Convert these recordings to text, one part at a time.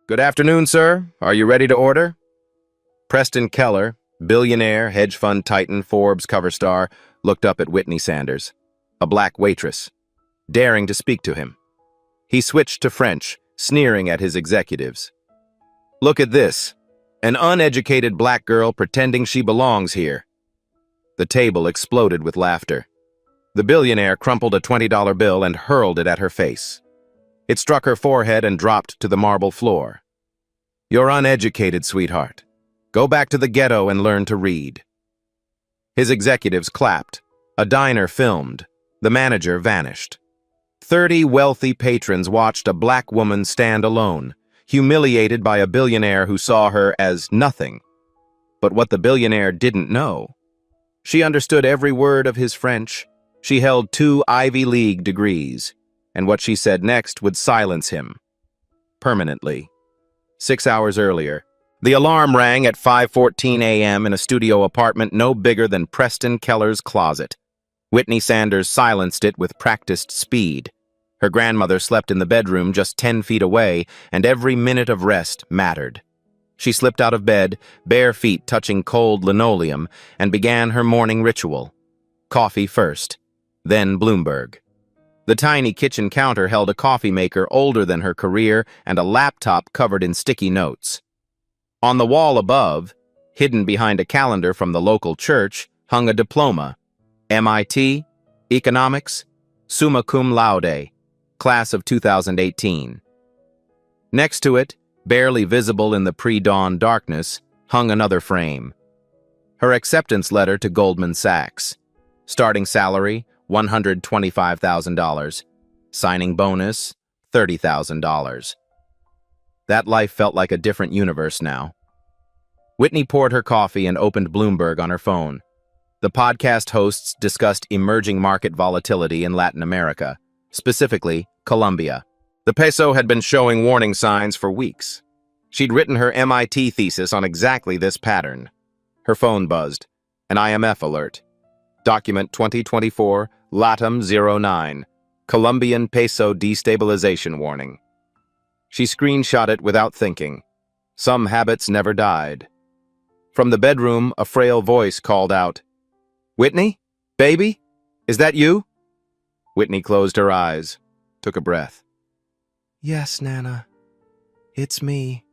Good afternoon, sir. Are you ready to order? Preston Keller, billionaire, hedge fund titan, Forbes cover star, looked up at Whitney Sanders, a black waitress, daring to speak to him. He switched to French, sneering at his executives. Look at this. An uneducated black girl pretending she belongs here. The table exploded with laughter. The billionaire crumpled a $20 bill and hurled it at her face. It struck her forehead and dropped to the marble floor. You're uneducated, sweetheart. Go back to the ghetto and learn to read. His executives clapped. A diner filmed. The manager vanished. 30 wealthy patrons watched a black woman stand alone, humiliated by a billionaire who saw her as nothing. But what the billionaire didn't know, she understood every word of his French. She held 2 Ivy League degrees, and what she said next would silence him. Permanently. 6 hours earlier, the alarm rang at 5:14 a.m. in a studio apartment no bigger than Preston Keller's closet. Whitney Sanders silenced it with practiced speed. Her grandmother slept in the bedroom just 10 feet away, and every minute of rest mattered. She slipped out of bed, bare feet touching cold linoleum, and began her morning ritual. Coffee first, then Bloomberg. The tiny kitchen counter held a coffee maker older than her career and a laptop covered in sticky notes. On the wall above, hidden behind a calendar from the local church, hung a diploma. MIT, Economics, Summa Cum Laude, Class of 2018. Next to it, barely visible in the pre-dawn darkness, hung another frame. Her acceptance letter to Goldman Sachs. Starting salary, $125,000. Signing bonus, $30,000. That life felt like a different universe now. Whitney poured her coffee and opened Bloomberg on her phone. The podcast hosts discussed emerging market volatility in Latin America, specifically Colombia. The peso had been showing warning signs for weeks. She'd written her MIT thesis on exactly this pattern. Her phone buzzed. An IMF alert. Document 2024, LATAM 09, Colombian peso destabilization warning. She screenshot it without thinking. Some habits never died. From the bedroom, a frail voice called out, "Whitney? Baby? Is that you?" Whitney closed her eyes, took a breath. Yes, Nana. It's me.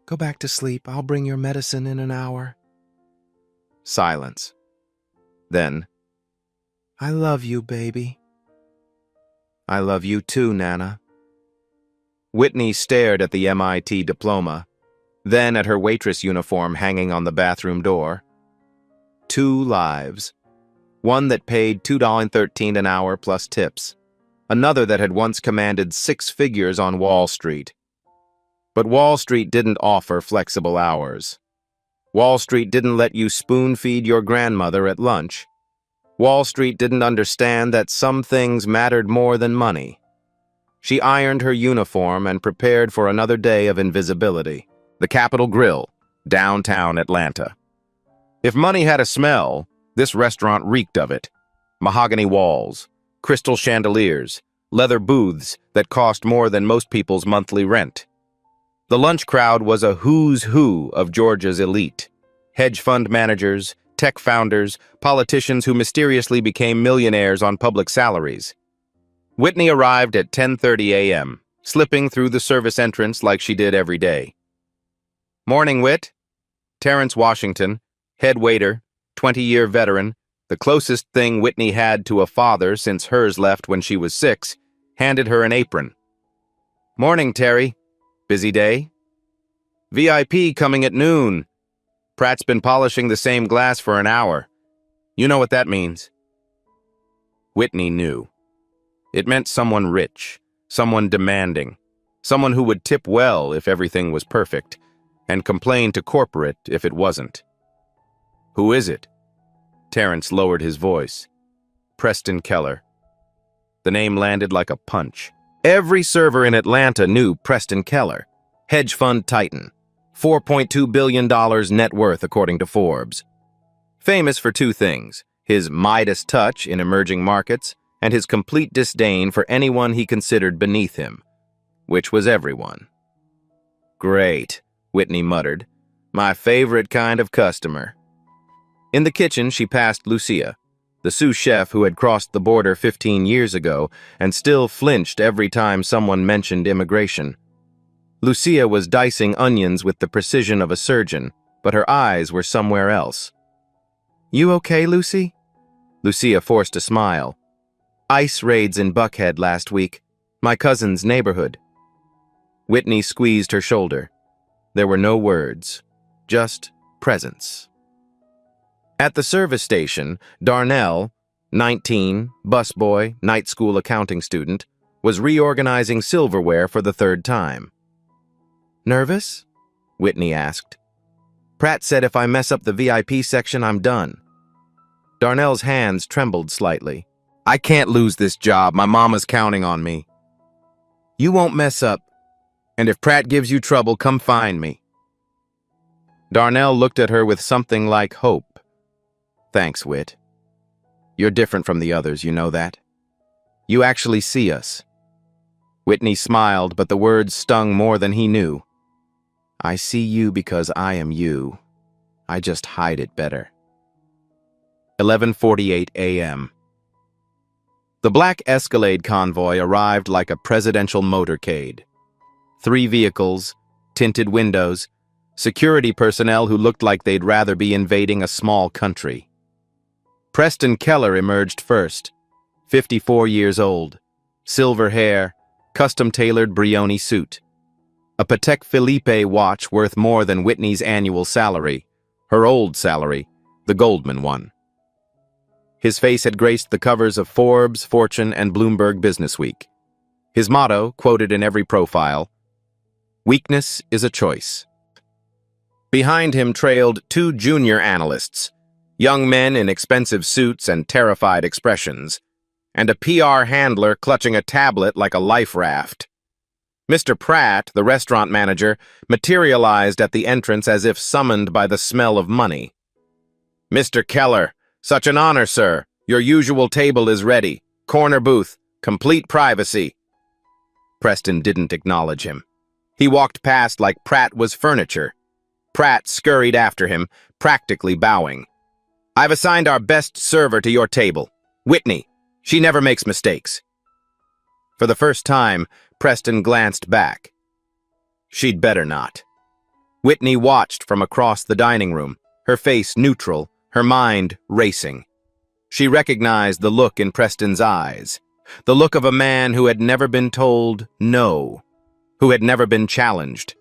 Go back to sleep. I'll bring your medicine in an hour. Silence. Then, I love you, baby. I love you too, Nana. Whitney stared at the MIT diploma, then at her waitress uniform hanging on the bathroom door. 2 lives. One that paid $2.13 an hour plus tips. Another that had once commanded 6 figures on Wall Street. But Wall Street didn't offer flexible hours. Wall Street didn't let you spoon-feed your grandmother at lunch. Wall Street didn't understand that some things mattered more than money. She ironed her uniform and prepared for another day of invisibility. The Capitol Grill, downtown Atlanta. If money had a smell, this restaurant reeked of it. Mahogany walls, crystal chandeliers, leather booths that cost more than most people's monthly rent. The lunch crowd was a who's who of Georgia's elite. Hedge fund managers, tech founders, politicians who mysteriously became millionaires on public salaries. Whitney arrived at 10:30 a.m., slipping through the service entrance like she did every day. Morning, Whit. Terrence Washington, head waiter, 20-year veteran, the closest thing Whitney had to a father since hers left when she was 6, handed her an apron. Morning, Terry. Busy day? VIP coming at noon. Pratt's been polishing the same glass for an hour. You know what that means. Whitney knew. It meant someone rich, someone demanding, someone who would tip well if everything was perfect, and complain to corporate if it wasn't. Who is it? Terrence lowered his voice. Preston Keller. The name landed like a punch. Every server in Atlanta knew Preston Keller, hedge fund titan, $4.2 billion net worth according to Forbes. Famous for 2 things, his Midas touch in emerging markets and his complete disdain for anyone he considered beneath him, which was everyone. Great, Whitney muttered. My favorite kind of customer. In the kitchen, she passed Lucia, the sous chef who had crossed the border 15 years ago and still flinched every time someone mentioned immigration. Lucia was dicing onions with the precision of a surgeon, but her eyes were somewhere else. You okay, Lucy? Lucia forced a smile. Ice raids in Buckhead last week, my cousin's neighborhood. Whitney squeezed her shoulder. There were no words, just presence. At the service station, Darnell, 19, busboy, night school accounting student, was reorganizing silverware for the third time. Nervous? Whitney asked. Pratt said if I mess up the VIP section, I'm done. Darnell's hands trembled slightly. I can't lose this job. My mama's counting on me. You won't mess up. And if Pratt gives you trouble, come find me. Darnell looked at her with something like hope. Thanks, Whit. You're different from the others, you know that? You actually see us. Whitney smiled, but the words stung more than he knew. I see you because I am you. I just hide it better. 11:48 a.m. The black Escalade convoy arrived like a presidential motorcade. 3 vehicles, tinted windows, security personnel who looked like they'd rather be invading a small country. Preston Keller emerged first, 54 years old, silver hair, custom-tailored Brioni suit. A Patek Philippe watch worth more than Whitney's annual salary, her old salary, the Goldman one. His face had graced the covers of Forbes, Fortune, and Bloomberg Businessweek. His motto, quoted in every profile, "Weakness is a choice." Behind him trailed 2 junior analysts, young men in expensive suits and terrified expressions, and a PR handler clutching a tablet like a life raft. Mr. Pratt, the restaurant manager, materialized at the entrance as if summoned by the smell of money. Mr. Keller, such an honor, sir. Your usual table is ready. Corner booth, complete privacy. Preston didn't acknowledge him. He walked past like Pratt was furniture. Pratt scurried after him, practically bowing. I've assigned our best server to your table. Whitney. She never makes mistakes. For the first time, Preston glanced back. She'd better not. Whitney watched from across the dining room, her face neutral, her mind racing. She recognized the look in Preston's eyes, the look of a man who had never been told no, who had never been challenged,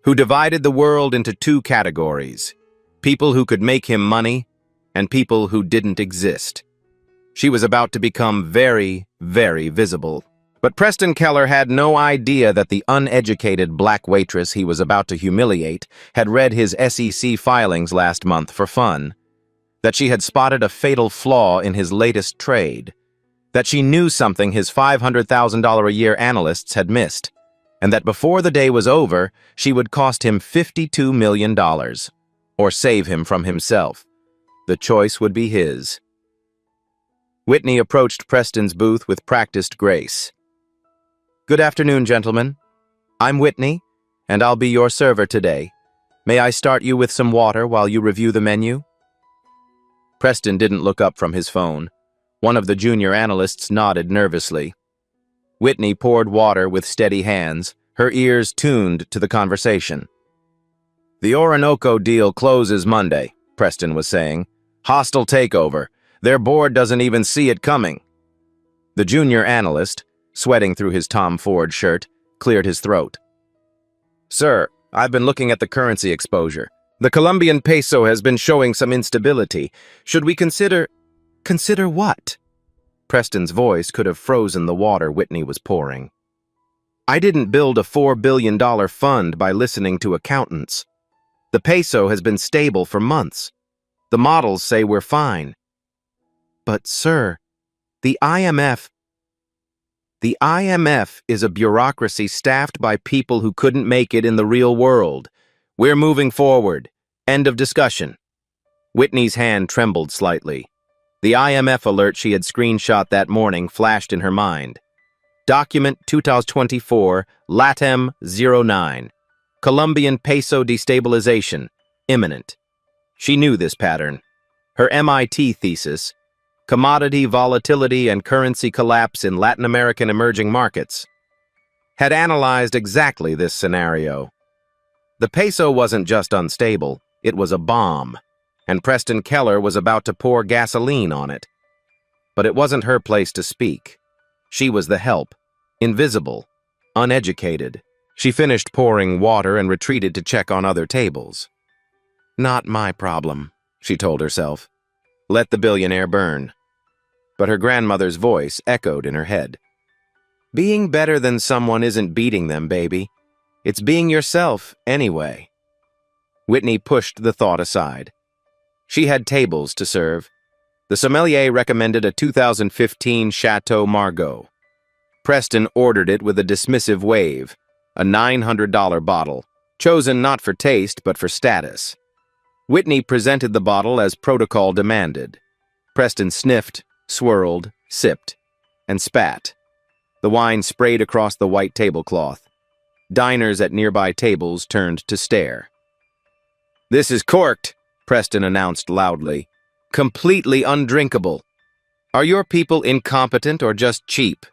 who divided the world into 2 categories, people who could make him money and people who didn't exist. She was about to become very, very visible. But Preston Keller had no idea that the uneducated black waitress he was about to humiliate had read his SEC filings last month for fun, that she had spotted a fatal flaw in his latest trade, that she knew something his $500,000 a year analysts had missed, and that before the day was over, she would cost him $52 million, or save him from himself. The choice would be his. Whitney approached Preston's booth with practiced grace. Good afternoon, gentlemen. I'm Whitney, and I'll be your server today. May I start you with some water while you review the menu? Preston didn't look up from his phone. One of the junior analysts nodded nervously. Whitney poured water with steady hands, her ears tuned to the conversation. The Orinoco deal closes Monday, Preston was saying. Hostile takeover. Their board doesn't even see it coming. The junior analyst, sweating through his Tom Ford shirt, cleared his throat. Sir, I've been looking at the currency exposure. The Colombian peso has been showing some instability. Should we consider... Consider what? Preston's voice could have frozen the water Whitney was pouring. I didn't build a $4 billion fund by listening to accountants. The peso has been stable for months. The models say we're fine. But, sir, the IMF is a bureaucracy staffed by people who couldn't make it in the real world. We're moving forward. End of discussion. Whitney's hand trembled slightly. The IMF alert she had screenshot that morning flashed in her mind. Document 2024, LATEM 09. Colombian peso destabilization, imminent. She knew this pattern. Her MIT thesis, Commodity Volatility and Currency Collapse in Latin American Emerging Markets, had analyzed exactly this scenario. The peso wasn't just unstable, it was a bomb, and Preston Keller was about to pour gasoline on it. But it wasn't her place to speak. She was the help, invisible, uneducated. She finished pouring water and retreated to check on other tables. Not my problem, she told herself. Let the billionaire burn. But her grandmother's voice echoed in her head. Being better than someone isn't beating them, baby. It's being yourself, anyway. Whitney pushed the thought aside. She had tables to serve. The sommelier recommended a 2015 Chateau Margaux. Preston ordered it with a dismissive wave, a $900 bottle, chosen not for taste but for status. Whitney presented the bottle as protocol demanded. Preston sniffed, swirled, sipped, and spat. The wine sprayed across the white tablecloth. Diners at nearby tables turned to stare. "This is corked," Preston announced loudly. "Completely undrinkable. Are your people incompetent or just cheap?"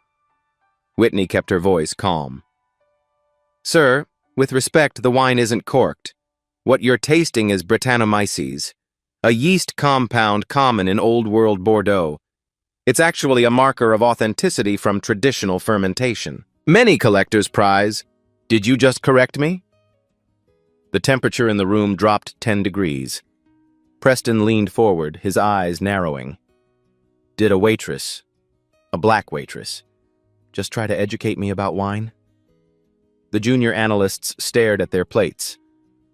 Whitney kept her voice calm. "Sir, with respect, the wine isn't corked. What you're tasting is Brettanomyces, a yeast compound common in Old World Bordeaux. It's actually a marker of authenticity from traditional fermentation. Many collectors prize. Did you just correct me?" The temperature in the room dropped 10 degrees. Preston leaned forward, his eyes narrowing. Did a waitress, a black waitress, just try to educate me about wine? The junior analysts stared at their plates.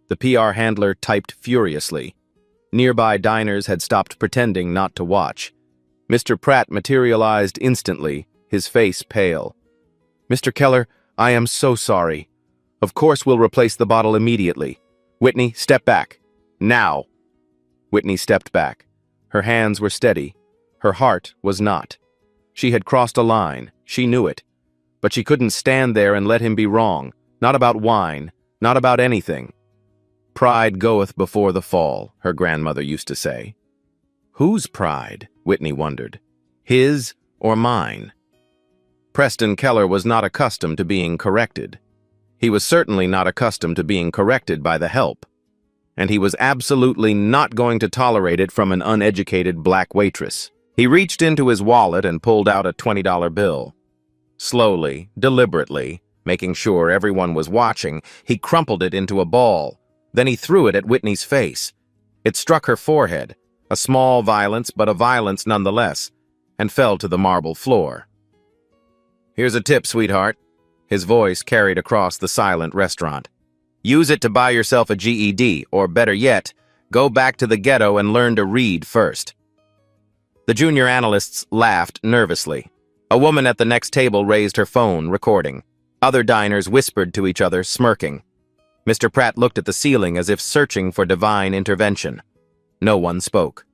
The PR handler typed furiously. Nearby diners had stopped pretending not to watch. Mr. Pratt materialized instantly, his face pale. "Mr. Keller, I am so sorry. Of course we'll replace the bottle immediately. Whitney, step back. Now." Whitney stepped back. Her hands were steady. Her heart was not. She had crossed a line. She knew it. But she couldn't stand there and let him be wrong. Not about wine. Not about anything. "Pride goeth before the fall," her grandmother used to say. Whose pride? Whitney wondered. His or mine? Preston Keller was not accustomed to being corrected. He was certainly not accustomed to being corrected by the help. And he was absolutely not going to tolerate it from an uneducated black waitress. He reached into his wallet and pulled out a $20 bill. Slowly, deliberately, making sure everyone was watching, he crumpled it into a ball. Then he threw it at Whitney's face. It struck her forehead, a small violence, but a violence nonetheless, and fell to the marble floor. "Here's a tip, sweetheart." His voice carried across the silent restaurant. "Use it to buy yourself a GED, or better yet, go back to the ghetto and learn to read first." The junior analysts laughed nervously. A woman at the next table raised her phone, recording. Other diners whispered to each other, smirking. Mr. Pratt looked at the ceiling as if searching for divine intervention. No one spoke.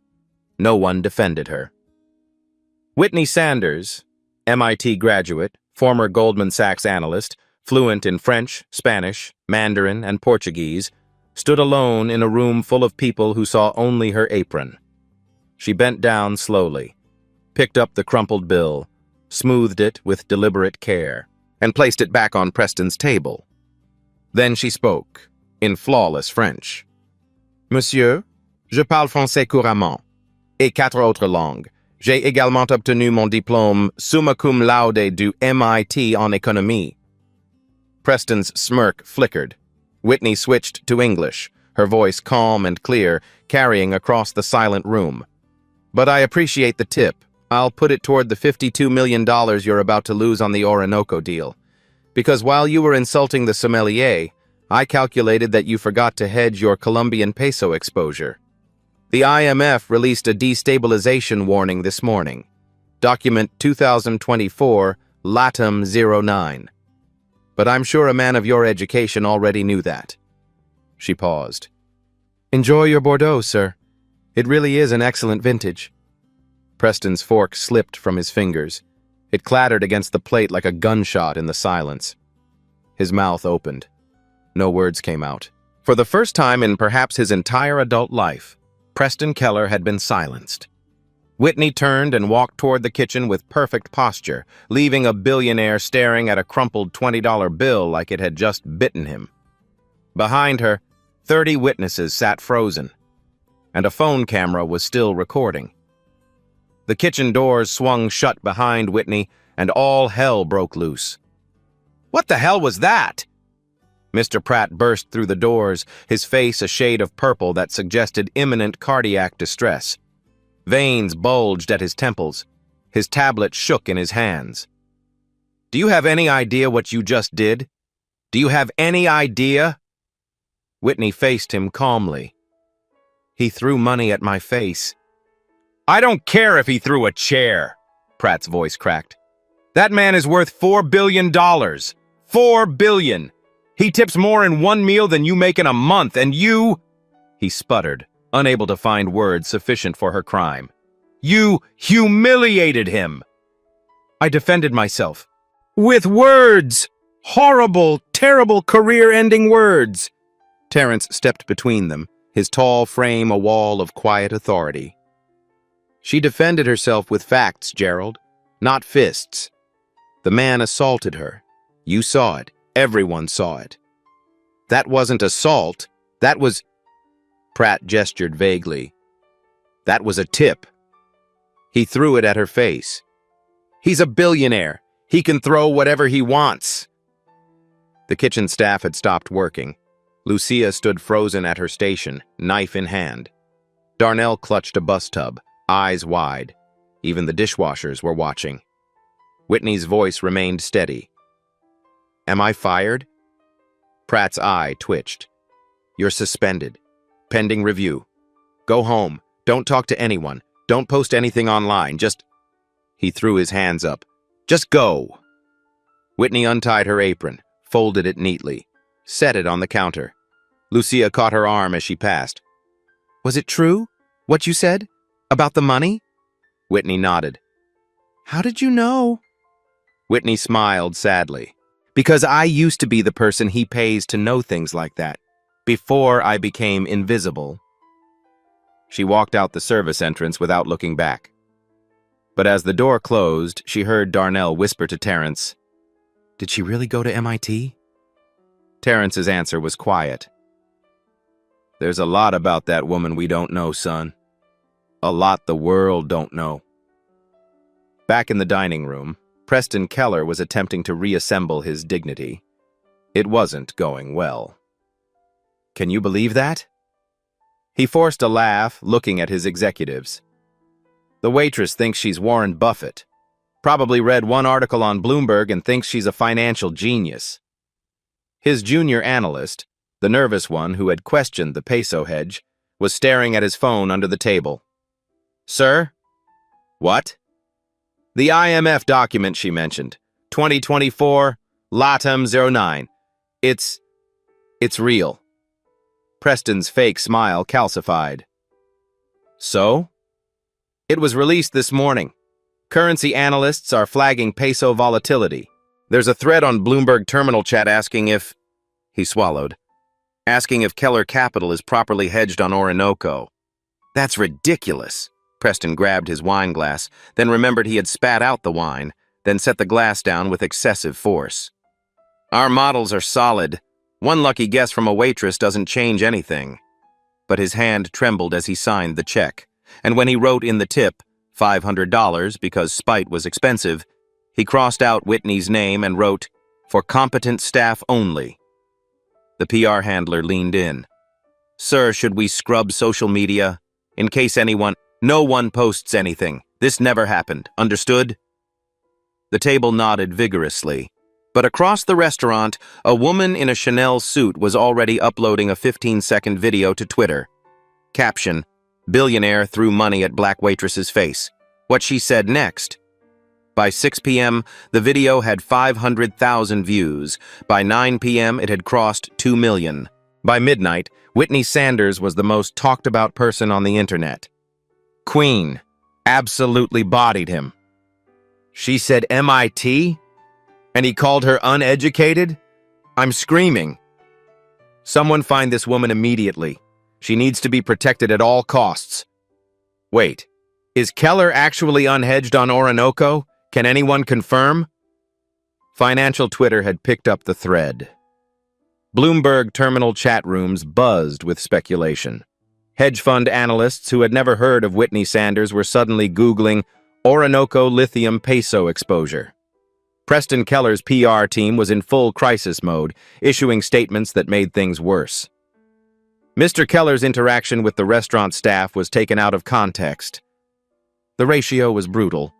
No one defended her. Whitney Sanders, MIT graduate, former Goldman Sachs analyst, fluent in French, Spanish, Mandarin, and Portuguese, stood alone in a room full of people who saw only her apron. She bent down slowly, picked up the crumpled bill, smoothed it with deliberate care, and placed it back on Preston's table. Then she spoke, in flawless French. "Monsieur, je parle français couramment, et 4 autres langues. J'ai également obtenu mon diplôme summa cum laude du MIT en économie." Preston's smirk flickered. Whitney switched to English, her voice calm and clear, carrying across the silent room. "But I appreciate the tip. I'll put it toward the $52 million you're about to lose on the Orinoco deal. Because while you were insulting the sommelier, I calculated that you forgot to hedge your Colombian peso exposure. The IMF released a destabilization warning this morning. Document 2024 LATAM 09. But I'm sure a man of your education already knew that." She paused. "Enjoy your Bordeaux, sir. It really is an excellent vintage." Preston's fork slipped from his fingers. It clattered against the plate like a gunshot in the silence. His mouth opened. No words came out. For the first time in perhaps his entire adult life, Preston Keller had been silenced. Whitney turned and walked toward the kitchen with perfect posture, leaving a billionaire staring at a crumpled $20 bill like it had just bitten him. Behind her, 30 witnesses sat frozen, and a phone camera was still recording. The kitchen doors swung shut behind Whitney, and all hell broke loose. "What the hell was that?" Mr. Pratt burst through the doors, his face a shade of purple that suggested imminent cardiac distress. Veins bulged at his temples. His tablet shook in his hands. "Do you have any idea what you just did? Do you have any idea?" Whitney faced him calmly. "He threw money at my face." "I don't care if he threw a chair," Pratt's voice cracked. "That man is worth $4 billion. $4 billion. He tips more in one meal than you make in a month, and you—" He sputtered, unable to find words sufficient for her crime. "You humiliated him." I defended myself. "With words! Horrible, terrible, career-ending words!" Terrence stepped between them, his tall frame a wall of quiet authority. "She defended herself with facts, Gerald, not fists. The man assaulted her. You saw it. Everyone saw it. That wasn't assault. That was—" Pratt gestured vaguely. "That was a tip. He threw it at her face. He's a billionaire. He can throw whatever he wants." The kitchen staff had stopped working. Lucia stood frozen at her station, knife in hand. Darnell clutched a bus tub, eyes wide. Even the dishwashers were watching. Whitney's voice remained steady. "Am I fired?" Pratt's eye twitched. "You're suspended. Pending review. Go home. Don't talk to anyone. Don't post anything online. Just—" He threw his hands up. "Just go." Whitney untied her apron, folded it neatly, set it on the counter. Lucia caught her arm as she passed. "Was it true, what you said? About the money?" Whitney nodded. "How did you know?" Whitney smiled sadly. "Because I used to be the person he pays to know things like that, before I became invisible." She walked out the service entrance without looking back. But as the door closed, she heard Darnell whisper to Terrence, "Did she really go to MIT?" Terrence's answer was quiet. "There's a lot about that woman we don't know, son. A lot the world don't know." Back in the dining room, Preston Keller was attempting to reassemble his dignity. It wasn't going well. "Can you believe that?" He forced a laugh, looking at his executives. "The waitress thinks she's Warren Buffett. Probably read one article on Bloomberg and thinks she's a financial genius." His junior analyst, the nervous one who had questioned the peso hedge, was staring at his phone under the table. "Sir?" "What?" "The IMF document she mentioned. 2024, LATAM 09. It's real." Preston's fake smile calcified. "So?" "It was released this morning. Currency analysts are flagging peso volatility. There's a thread on Bloomberg terminal chat asking if—" He swallowed. "Asking if Keller Capital is properly hedged on Orinoco." "That's ridiculous." Preston grabbed his wine glass, then remembered he had spat out the wine, then set the glass down with excessive force. "Our models are solid. One lucky guess from a waitress doesn't change anything." But his hand trembled as he signed the check, and when he wrote in the tip, $500 because spite was expensive, he crossed out Whitney's name and wrote, "For competent staff only." The PR handler leaned in. "Sir, should we scrub social media? In case anyone— No one posts anything. This never happened. Understood?" The table nodded vigorously. But across the restaurant, a woman in a Chanel suit was already uploading a 15-second video to Twitter. Caption: "Billionaire threw money at black waitress's face. What she said next." By 6 p.m., the video had 500,000 views. By 9 p.m., it had crossed 2 million. By midnight, Whitney Sanders was the most talked-about person on the internet. Queen absolutely bodied him. She said MIT? And he called her uneducated? I'm screaming. Someone find this woman immediately. She needs to be protected at all costs. Wait, is Keller actually unhedged on Orinoco? Can anyone confirm? Financial Twitter had picked up the thread. Bloomberg terminal chat rooms buzzed with speculation. Hedge fund analysts who had never heard of Whitney Sanders were suddenly Googling Orinoco lithium peso exposure. Preston Keller's PR team was in full crisis mode, issuing statements that made things worse. Mr. Keller's interaction with the restaurant staff was taken out of context. The ratio was brutal,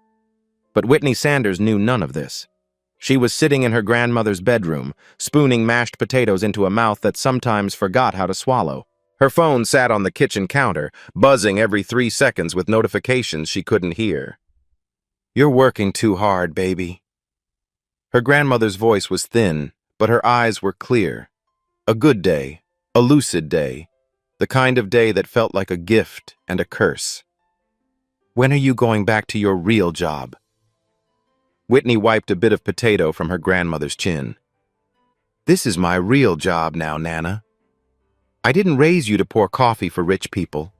but Whitney Sanders knew none of this. She was sitting in her grandmother's bedroom, spooning mashed potatoes into a mouth that sometimes forgot how to swallow. Her phone sat on the kitchen counter, buzzing every 3 seconds with notifications she couldn't hear. "You're working too hard, baby." Her grandmother's voice was thin, but her eyes were clear. A good day, a lucid day, the kind of day that felt like a gift and a curse. "When are you going back to your real job?" Whitney wiped a bit of potato from her grandmother's chin. "This is my real job now, Nana. I didn't raise you to pour coffee for rich people.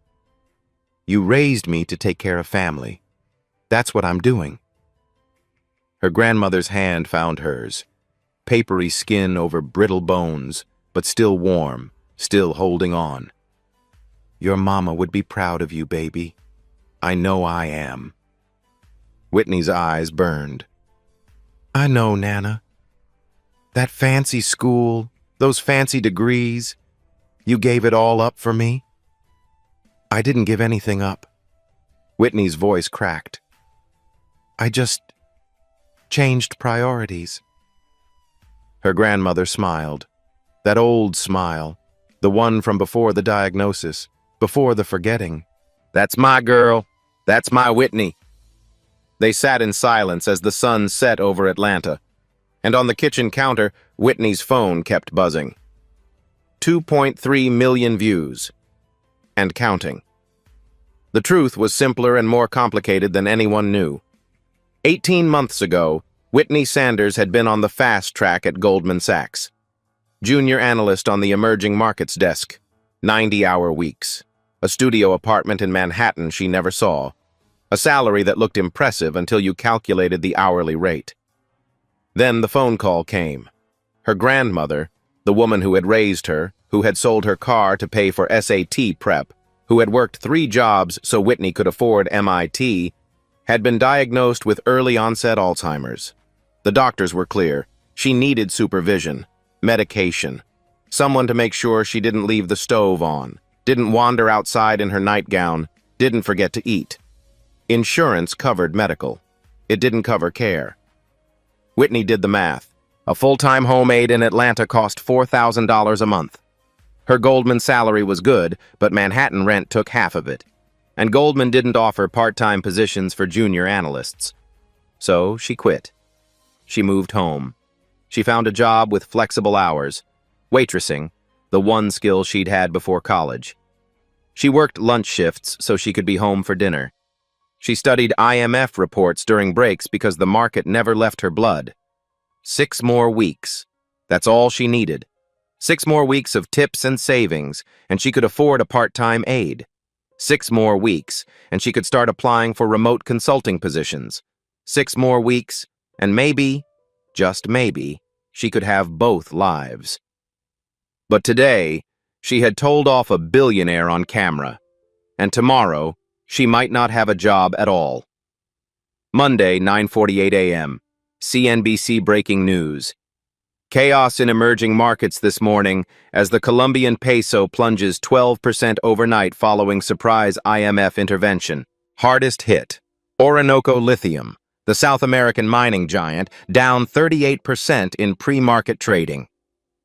You raised me to take care of family. That's what I'm doing." Her grandmother's hand found hers, papery skin over brittle bones, but still warm, still holding on. "Your mama would be proud of you, baby. I know I am." Whitney's eyes burned. "I know, Nana. That fancy school, those fancy degrees, you gave it all up for me?" "I didn't give anything up." Whitney's voice cracked. "I just changed priorities." Her grandmother smiled. That old smile, the one from before the diagnosis, before the forgetting. "That's my girl. That's my Whitney." They sat in silence as the sun set over Atlanta, and on the kitchen counter, Whitney's phone kept buzzing. 2.3 million views. And counting. The truth was simpler and more complicated than anyone knew. 18 months ago, Whitney Sanders had been on the fast track at Goldman Sachs. Junior analyst on the emerging markets desk. 90-hour weeks. A studio apartment in Manhattan she never saw. A salary that looked impressive until you calculated the hourly rate. Then the phone call came. Her grandmother, the woman who had raised her, who had sold her car to pay for SAT prep, who had worked 3 jobs so Whitney could afford MIT, had been diagnosed with early-onset Alzheimer's. The doctors were clear. She needed supervision, medication, someone to make sure she didn't leave the stove on, didn't wander outside in her nightgown, didn't forget to eat. Insurance covered medical. It didn't cover care. Whitney did the math. A full-time home aide in Atlanta cost $4,000 a month. Her Goldman salary was good, but Manhattan rent took half of it. And Goldman didn't offer part-time positions for junior analysts. So she quit. She moved home. She found a job with flexible hours, waitressing, the one skill she'd had before college. She worked lunch shifts so she could be home for dinner. She studied IMF reports during breaks because the market never left her blood. 6 more weeks. That's all she needed. 6 more weeks of tips and savings, and she could afford a part-time aide. 6 more weeks, and she could start applying for remote consulting positions. 6 more weeks, and maybe, just maybe, she could have both lives. But today, she had told off a billionaire on camera, and tomorrow, she might not have a job at all. Monday, 9:48 a.m. CNBC breaking news. Chaos in emerging markets this morning as the Colombian peso plunges 12% overnight following surprise IMF intervention. Hardest hit. Orinoco Lithium, the South American mining giant, down 38% in pre-market trading.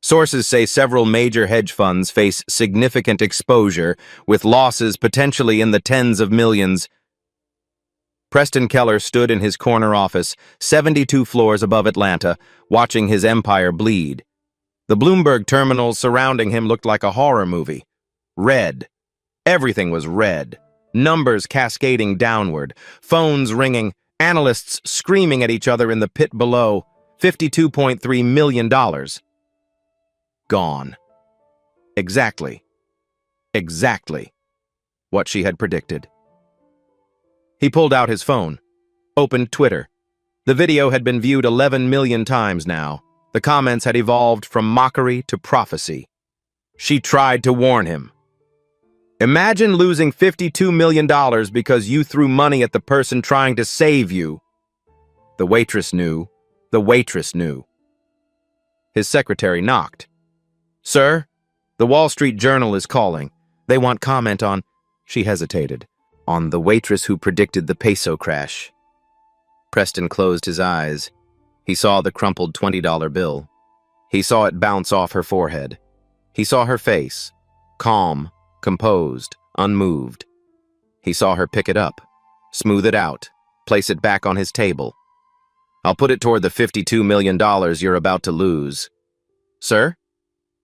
Sources say several major hedge funds face significant exposure, with losses potentially in the tens of millions. Preston Keller stood in his corner office, 72 floors above Atlanta, watching his empire bleed. The Bloomberg terminals surrounding him looked like a horror movie. Red. Everything was red. Numbers cascading downward, phones ringing, analysts screaming at each other in the pit below. $52.3 million. Gone. Exactly. Exactly what she had predicted. He pulled out his phone, opened Twitter. The video had been viewed 11 million times now. The comments had evolved from mockery to prophecy. She tried to warn him. Imagine losing $52 million because you threw money at the person trying to save you. The waitress knew. The waitress knew. His secretary knocked. Sir, the Wall Street Journal is calling. They want comment on, she hesitated, on the waitress who predicted the peso crash. Preston closed his eyes. He saw the crumpled $20 bill. He saw it bounce off her forehead. He saw her face, calm, composed, unmoved. He saw her pick it up, smooth it out, place it back on his table. I'll put it toward the $52 million you're about to lose. Sir?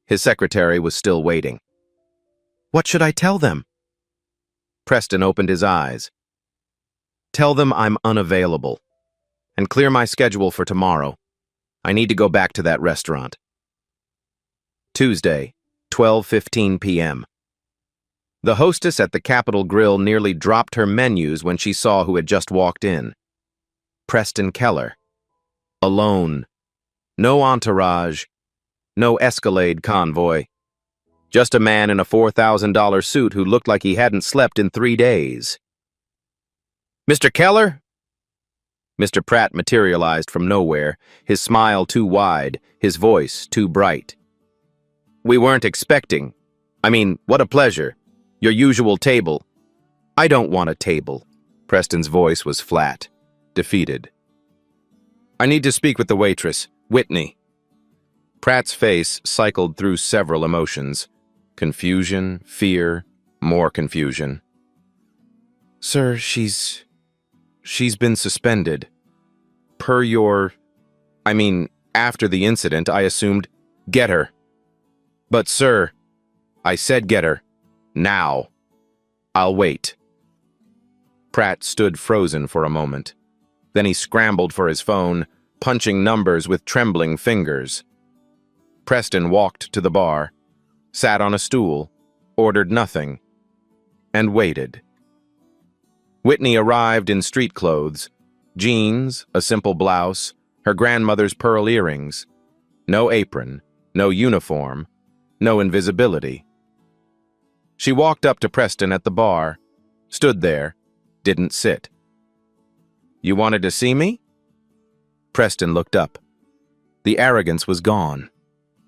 His secretary was still waiting. What should I tell them? Preston opened his eyes. Tell them I'm unavailable. And clear my schedule for tomorrow. I need to go back to that restaurant. Tuesday, 12:15 p.m. The hostess at the Capitol Grill nearly dropped her menus when she saw who had just walked in. Preston Keller. Alone. No entourage. No Escalade convoy. Just a man in a $4,000 suit who looked like he hadn't slept in 3 days. Mr. Keller? Mr. Pratt materialized from nowhere, his smile too wide, his voice too bright. We weren't expecting. What a pleasure. Your usual table. I don't want a table. Preston's voice was flat, defeated. I need to speak with the waitress, Whitney. Pratt's face cycled through several emotions. Confusion, fear, more confusion. Sir, she's been suspended. Per your... after the incident, I assumed, get her. But, sir, I said get her. Now. I'll wait. Pratt stood frozen for a moment. Then he scrambled for his phone, punching numbers with trembling fingers. Preston walked to the bar, sat on a stool, ordered nothing, and waited. Whitney arrived in street clothes, jeans, a simple blouse, her grandmother's pearl earrings. No apron, no uniform, no invisibility. She walked up to Preston at the bar, stood there, didn't sit. You wanted to see me? Preston looked up. The arrogance was gone.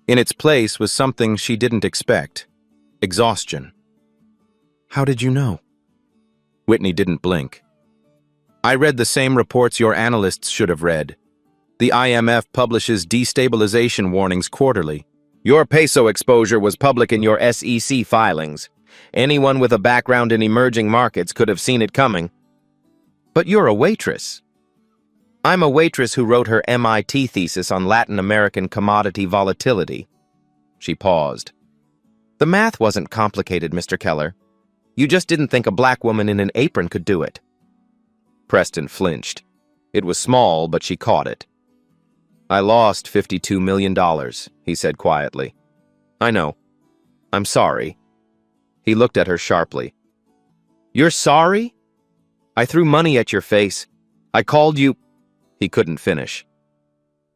In its place was something she didn't expect. Exhaustion. How did you know? Whitney didn't blink. I read the same reports your analysts should have read. The IMF publishes destabilization warnings quarterly. Your peso exposure was public in your SEC filings. Anyone with a background in emerging markets could have seen it coming. But you're a waitress. I'm a waitress who wrote her MIT thesis on Latin American commodity volatility. She paused. The math wasn't complicated, Mr. Keller. You just didn't think a black woman in an apron could do it. Preston flinched. It was small, but she caught it. I lost $52 million, he said quietly. I know. I'm sorry. He looked at her sharply. You're sorry? I threw money at your face. I called you... He couldn't finish.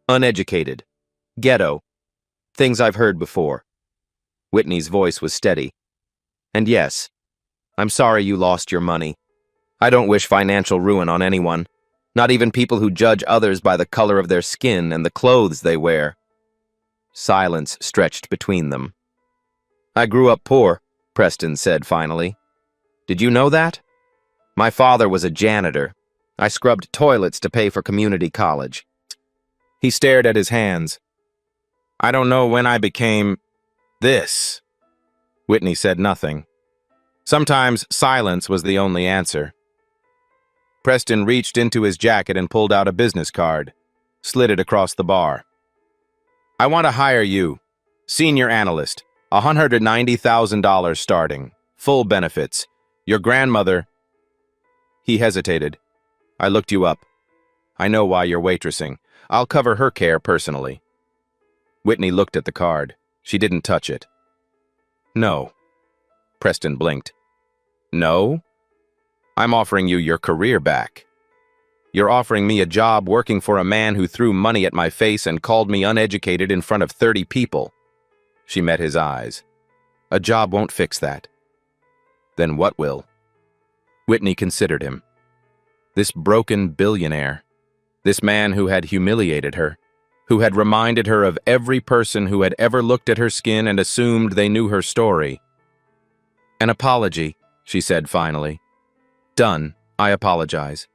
Uneducated. Ghetto. Things I've heard before. Whitney's voice was steady. And yes, I'm sorry you lost your money. I don't wish financial ruin on anyone, not even people who judge others by the color of their skin and the clothes they wear. Silence stretched between them. I grew up poor, Preston said finally. Did you know that? My father was a janitor. I scrubbed toilets to pay for community college. He stared at his hands. I don't know when I became... this. Whitney said nothing. Sometimes silence was the only answer. Preston reached into his jacket and pulled out a business card, slid it across the bar. I want to hire you. Senior analyst. $190,000 starting. Full benefits. Your grandmother... He hesitated. I looked you up. I know why you're waitressing. I'll cover her care personally. Whitney looked at the card. She didn't touch it. No. Preston blinked. No? I'm offering you your career back. You're offering me a job working for a man who threw money at my face and called me uneducated in front of 30 people. She met his eyes. A job won't fix that. Then what will? Whitney considered him. This broken billionaire. This man who had humiliated her, who had reminded her of every person who had ever looked at her skin and assumed they knew her story. An apology, she said finally. Done. I apologize.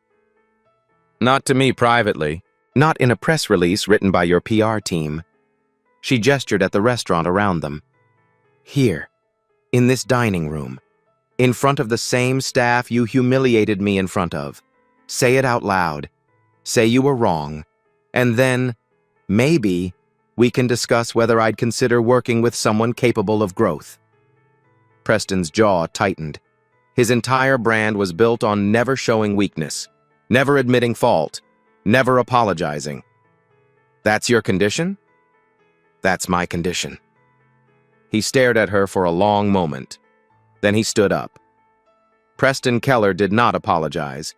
Not to me privately. Not in a press release written by your PR team. She gestured at the restaurant around them. Here, in this dining room, in front of the same staff you humiliated me in front of. Say it out loud. Say you were wrong. And then, maybe, we can discuss whether I'd consider working with someone capable of growth. Preston's jaw tightened. His entire brand was built on never showing weakness, never admitting fault, never apologizing. That's your condition? That's my condition. He stared at her for a long moment. Then he stood up. Preston Keller did not apologize.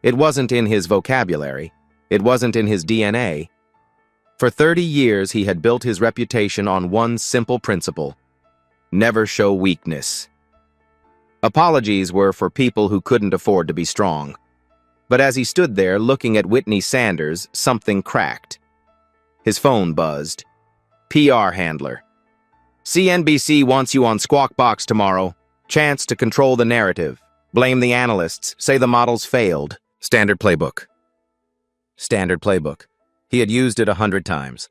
It wasn't in his vocabulary. It wasn't in his DNA. For 30 years, he had built his reputation on one simple principle: never show weakness. Apologies were for people who couldn't afford to be strong. But as he stood there looking at Whitney Sanders, something cracked. His phone buzzed. PR handler. CNBC wants you on Squawk Box tomorrow. Chance to control the narrative. Blame the analysts. Say the models failed. Standard playbook. Standard playbook. He had used it 100 times.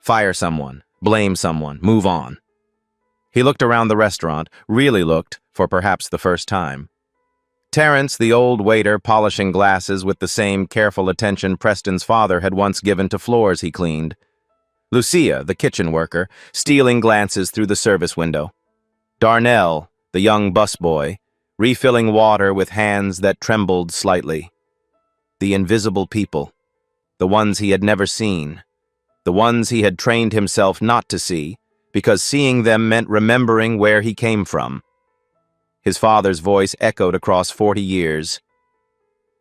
Fire someone. Blame someone. Move on. He looked around the restaurant, really looked, for perhaps the first time. Terrence, the old waiter, polishing glasses with the same careful attention Preston's father had once given to floors he cleaned. Lucia, the kitchen worker, stealing glances through the service window. Darnell, the young busboy, refilling water with hands that trembled slightly. The invisible people, the ones he had never seen, the ones he had trained himself not to see, because seeing them meant remembering where he came from. His father's voice echoed across 40 years.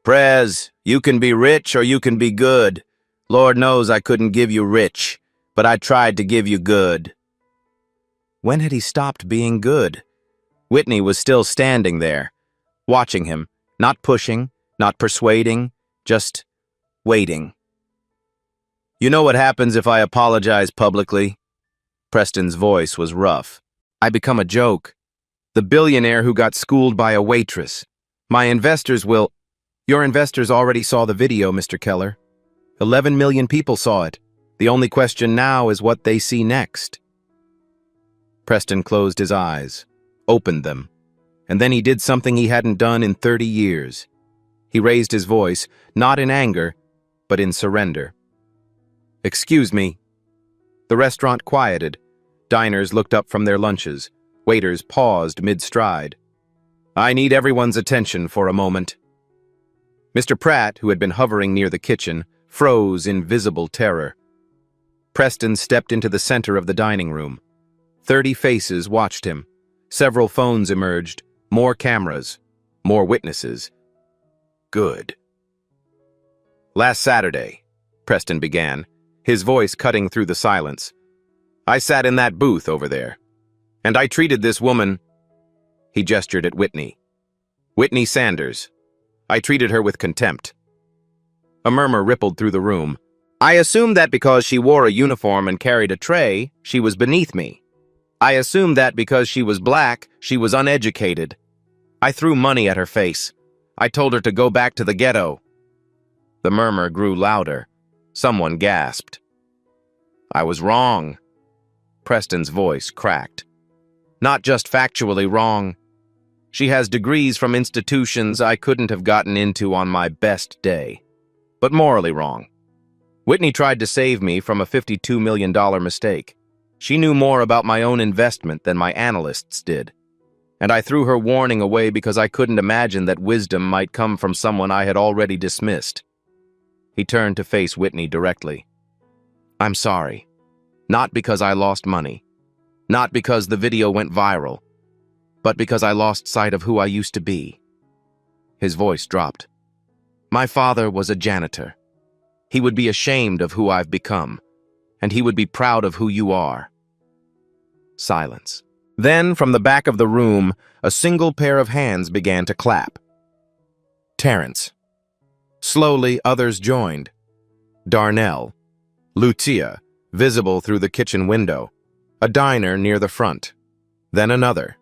Prez, you can be rich or you can be good. Lord knows I couldn't give you rich, but I tried to give you good. When had he stopped being good? Whitney was still standing there, watching him, not pushing, not persuading, just waiting. You know what happens if I apologize publicly? Preston's voice was rough. I become a joke. The billionaire who got schooled by a waitress. My investors will... Your investors already saw the video, Mr. Keller. 11 million people saw it. The only question now is what they see next. Preston closed his eyes, opened them, and then he did something he hadn't done in 30 years. He raised his voice, not in anger, but in surrender. Excuse me. The restaurant quieted. Diners looked up from their lunches. Waiters paused mid-stride. I need everyone's attention for a moment. Mr. Pratt, who had been hovering near the kitchen, froze in visible terror. Preston stepped into the center of the dining room. 30 faces watched him. Several phones emerged, more cameras, more witnesses. Good. Last Saturday, Preston began, his voice cutting through the silence. I sat in that booth over there, and I treated this woman... He gestured at Whitney. Whitney Sanders. I treated her with contempt. A murmur rippled through the room. I assumed that because she wore a uniform and carried a tray, she was beneath me. I assumed that because she was black, she was uneducated. I threw money at her face. I told her to go back to the ghetto. The murmur grew louder. Someone gasped. I was wrong. Preston's voice cracked. Not just factually wrong. She has degrees from institutions I couldn't have gotten into on my best day. But morally wrong. Whitney tried to save me from a $52 million mistake. She knew more about my own investment than my analysts did. And I threw her warning away because I couldn't imagine that wisdom might come from someone I had already dismissed. He turned to face Whitney directly. I'm sorry. Not because I lost money. Not because the video went viral, but because I lost sight of who I used to be. His voice dropped. My father was a janitor. He would be ashamed of who I've become, and he would be proud of who you are. Silence. Then, from the back of the room, a single pair of hands began to clap. Terrence. Slowly, others joined. Darnell. Lucia, visible through the kitchen window. A diner near the front. Then another.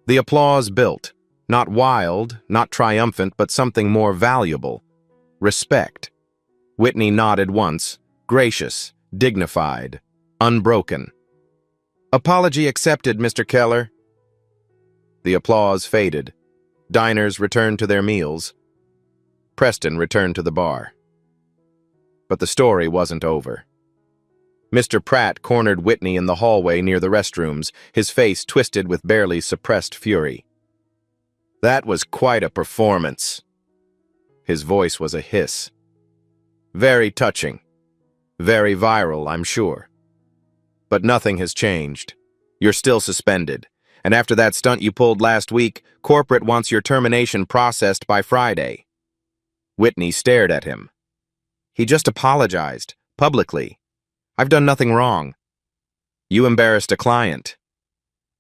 The applause built. Not wild, not triumphant, but something more valuable. Respect. Whitney nodded once, gracious, dignified, unbroken. Apology accepted, Mr. Keller. The applause faded. Diners returned to their meals. Preston returned to the bar. But the story wasn't over. Mr. Pratt cornered Whitney in the hallway near the restrooms, his face twisted with barely suppressed fury. That was quite a performance. His voice was a hiss. Very touching. Very viral, I'm sure. But nothing has changed. You're still suspended. And after that stunt you pulled last week, corporate wants your termination processed by Friday. Whitney stared at him. He just apologized, publicly. I've done nothing wrong. You embarrassed a client.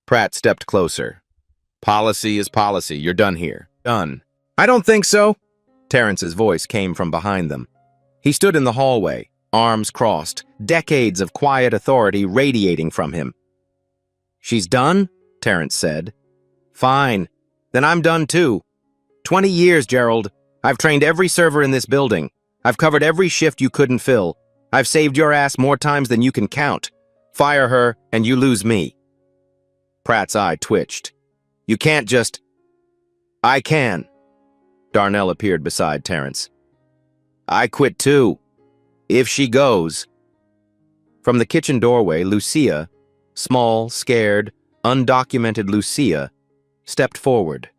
Pratt stepped closer. Policy is policy. You're done here. Done. I don't think so. Terrence's voice came from behind them. He stood in the hallway, arms crossed, decades of quiet authority radiating from him. She's done? Terrence said. Fine. Then I'm done too. 20 years, Gerald. I've trained every server in this building. I've covered every shift you couldn't fill. I've saved your ass more times than you can count. Fire her, and you lose me. Pratt's eye twitched. You can't just... I can. Darnell appeared beside Terrence. I quit too. If she goes. From the kitchen doorway, Lucia, small, scared, undocumented Lucia, stepped forward.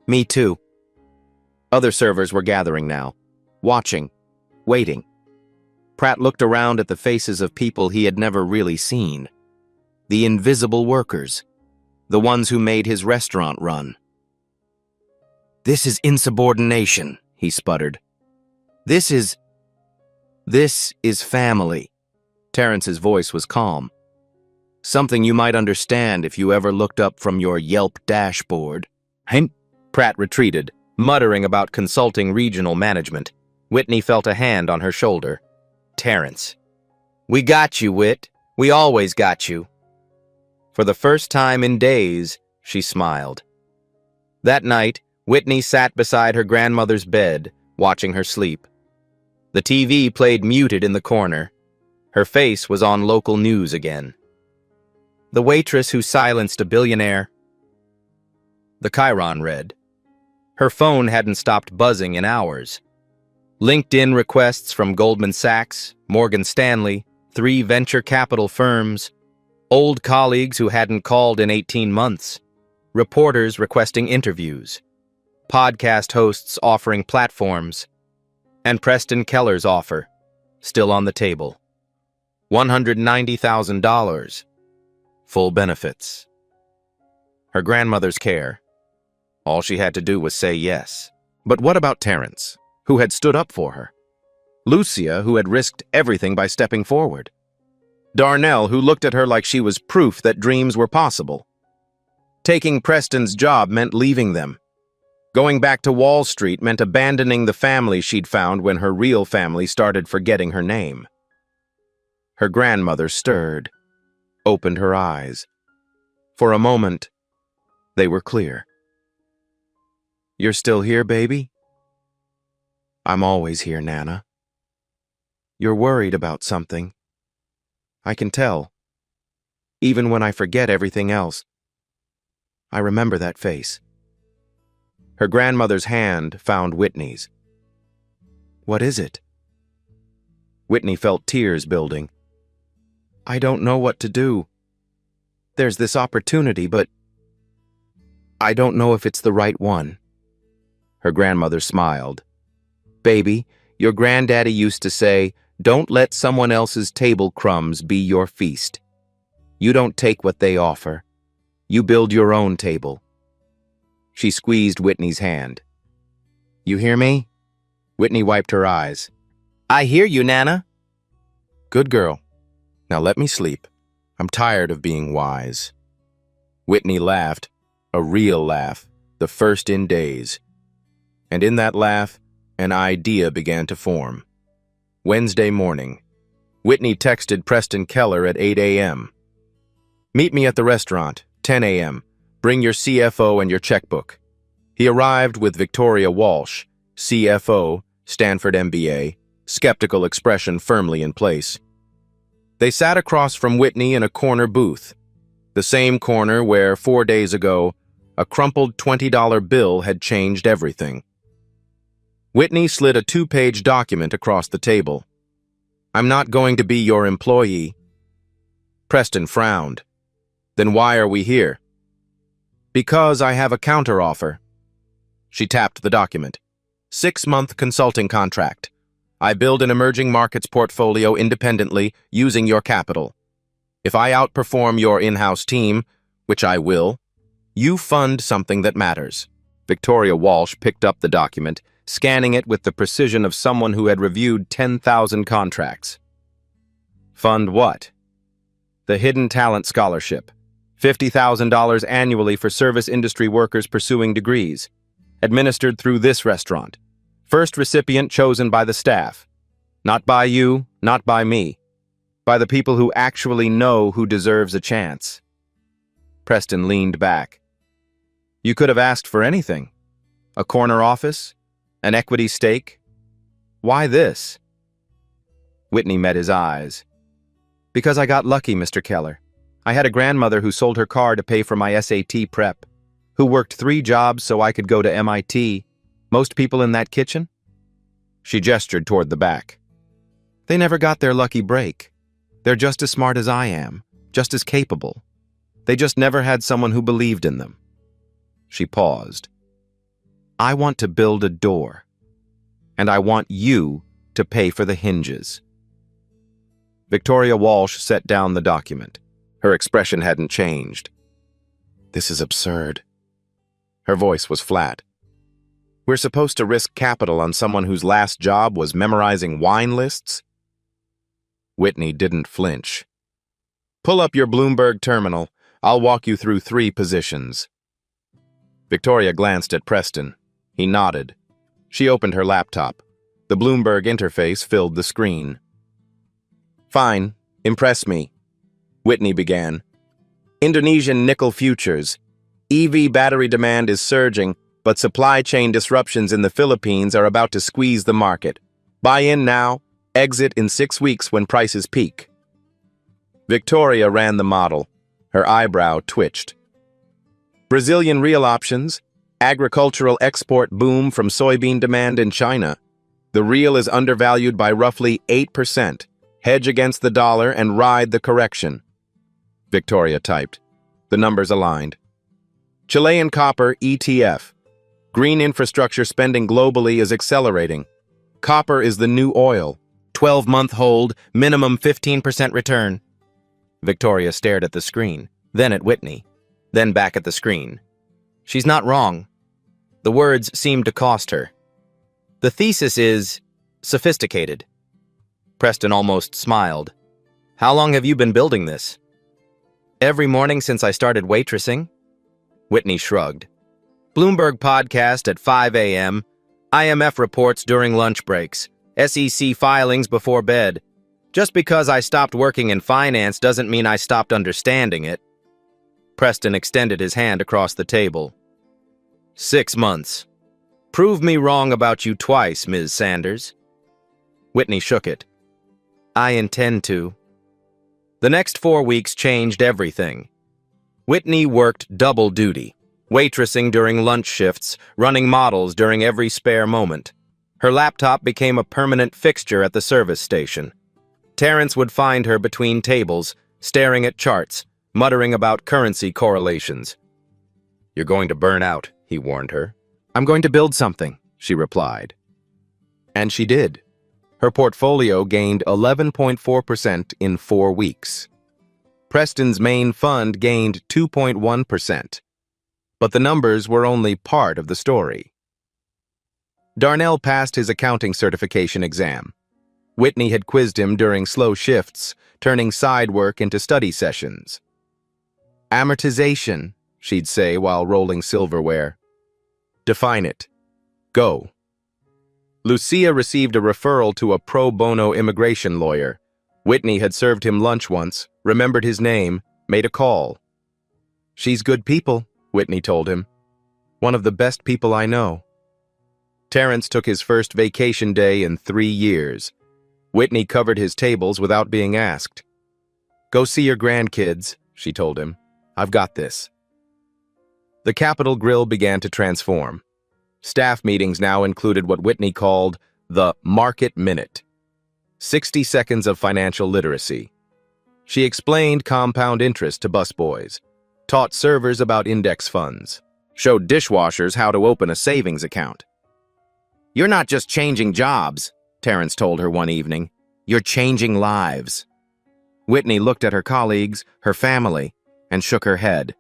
Me too. Other servers were gathering now, watching, waiting. Pratt looked around at the faces of people he had never really seen. The invisible workers, the ones who made his restaurant run. This is insubordination, he sputtered. This is family. Terrence's voice was calm. Something you might understand if you ever looked up from your Yelp dashboard. Hein? Pratt retreated, muttering about consulting regional management. Whitney felt a hand on her shoulder. Terrence. We got you, Whit. We always got you. For the first time in days, she smiled. That night, Whitney sat beside her grandmother's bed, watching her sleep. The TV played muted in the corner. Her face was on local news again. The waitress who silenced a billionaire. The chyron read. Her phone hadn't stopped buzzing in hours. LinkedIn requests from Goldman Sachs, Morgan Stanley, 3 venture capital firms, old colleagues who hadn't called in 18 months, reporters requesting interviews, podcast hosts offering platforms, and Preston Keller's offer, still on the table. $190,000. Full benefits. Her grandmother's care. All she had to do was say yes. But what about Terrence, who had stood up for her? Lucia, who had risked everything by stepping forward? Darnell, who looked at her like she was proof that dreams were possible? Taking Preston's job meant leaving them. Going back to Wall Street meant abandoning the family she'd found when her real family started forgetting her name. Her grandmother stirred, opened her eyes. For a moment, they were clear. You're still here, baby? I'm always here, Nana. You're worried about something. I can tell. Even when I forget everything else, I remember that face. Her grandmother's hand found Whitney's. What is it? Whitney felt tears building. I don't know what to do. There's this opportunity, but I don't know if it's the right one. Her grandmother smiled. Baby, your granddaddy used to say, don't let someone else's table crumbs be your feast. You don't take what they offer. You build your own table. She squeezed Whitney's hand. You hear me? Whitney wiped her eyes. I hear you, Nana. Good girl. Now let me sleep. I'm tired of being wise. Whitney laughed, a real laugh, the first in days. And in that laugh, an idea began to form. Wednesday morning, Whitney texted Preston Keller at 8 a.m. Meet me at the restaurant, 10 a.m. Bring your CFO and your checkbook. He arrived with Victoria Walsh, CFO, Stanford MBA, skeptical expression firmly in place. They sat across from Whitney in a corner booth, the same corner where 4 days ago, a crumpled $20 bill had changed everything. Whitney slid a 2-page document across the table. I'm not going to be your employee. Preston frowned. Then why are we here? Because I have a counteroffer. She tapped the document. 6-month consulting contract. I build an emerging markets portfolio independently using your capital. If I outperform your in-house team, which I will, you fund something that matters. Victoria Walsh picked up the document, scanning it with the precision of someone who had reviewed 10,000 contracts. Fund what? The Hidden Talent Scholarship. $50,000 annually for service industry workers pursuing degrees. Administered through this restaurant. First recipient chosen by the staff. Not by you, not by me. By the people who actually know who deserves a chance. Preston leaned back. You could have asked for anything. A corner office? An equity stake? Why this? Whitney met his eyes. Because I got lucky, Mr. Keller. I had a grandmother who sold her car to pay for my SAT prep, who worked 3 jobs so I could go to MIT. Most people in that kitchen? She gestured toward the back. They never got their lucky break. They're just as smart as I am, just as capable. They just never had someone who believed in them. She paused. I want to build a door, and I want you to pay for the hinges. Victoria Walsh set down the document. Her expression hadn't changed. This is absurd. Her voice was flat. We're supposed to risk capital on someone whose last job was memorizing wine lists? Whitney didn't flinch. Pull up your Bloomberg terminal. I'll walk you through 3 positions. Victoria glanced at Preston. He nodded. She opened her laptop. The Bloomberg interface filled the screen. Fine. Impress me. Whitney began. Indonesian nickel futures. EV battery demand is surging, but supply chain disruptions in the Philippines are about to squeeze the market. Buy in now, exit in 6 weeks when prices peak. Victoria ran the model. Her eyebrow twitched. Brazilian real options. Agricultural export boom from soybean demand in China. The real is undervalued by roughly 8%. Hedge against the dollar and ride the correction. Victoria typed. The numbers aligned. Chilean copper ETF. Green infrastructure spending globally is accelerating. Copper is the new oil. 12-month hold, minimum 15% return. Victoria stared at the screen, then at Whitney, then back at the screen. She's not wrong. The words seemed to cost her. The thesis is sophisticated. Preston almost smiled. How long have you been building this? Every morning since I started waitressing? Whitney shrugged. Bloomberg podcast at 5 a.m., IMF reports during lunch breaks, SEC filings before bed. Just because I stopped working in finance doesn't mean I stopped understanding it. Preston extended his hand across the table. 6 months. Prove me wrong about you twice, Ms. Sanders. Whitney shook it. I intend to. The next 4 weeks changed everything. Whitney worked double duty, waitressing during lunch shifts, running models during every spare moment. Her laptop became a permanent fixture at the service station. Terrence would find her between tables, staring at charts, muttering about currency correlations. You're going to burn out, he warned her. I'm going to build something, she replied. And she did. Her portfolio gained 11.4% in 4 weeks. Preston's main fund gained 2.1%, but the numbers were only part of the story. Darnell passed his accounting certification exam. Whitney had quizzed him during slow shifts, turning side work into study sessions. Amortization, she'd say while rolling silverware. Define it. Go. Lucia received a referral to a pro bono immigration lawyer. Whitney had served him lunch once, remembered his name, made a call. She's good people, Whitney told him. One of the best people I know. Terrence took his first vacation day in 3 years. Whitney covered his tables without being asked. Go see your grandkids, she told him. I've got this. The Capitol Grill began to transform. Staff meetings now included what Whitney called the Market Minute. 60 seconds of financial literacy. She explained compound interest to busboys, taught servers about index funds, showed dishwashers how to open a savings account. You're not just changing jobs, Terrence told her one evening. You're changing lives. Whitney looked at her colleagues, her family, and shook her head.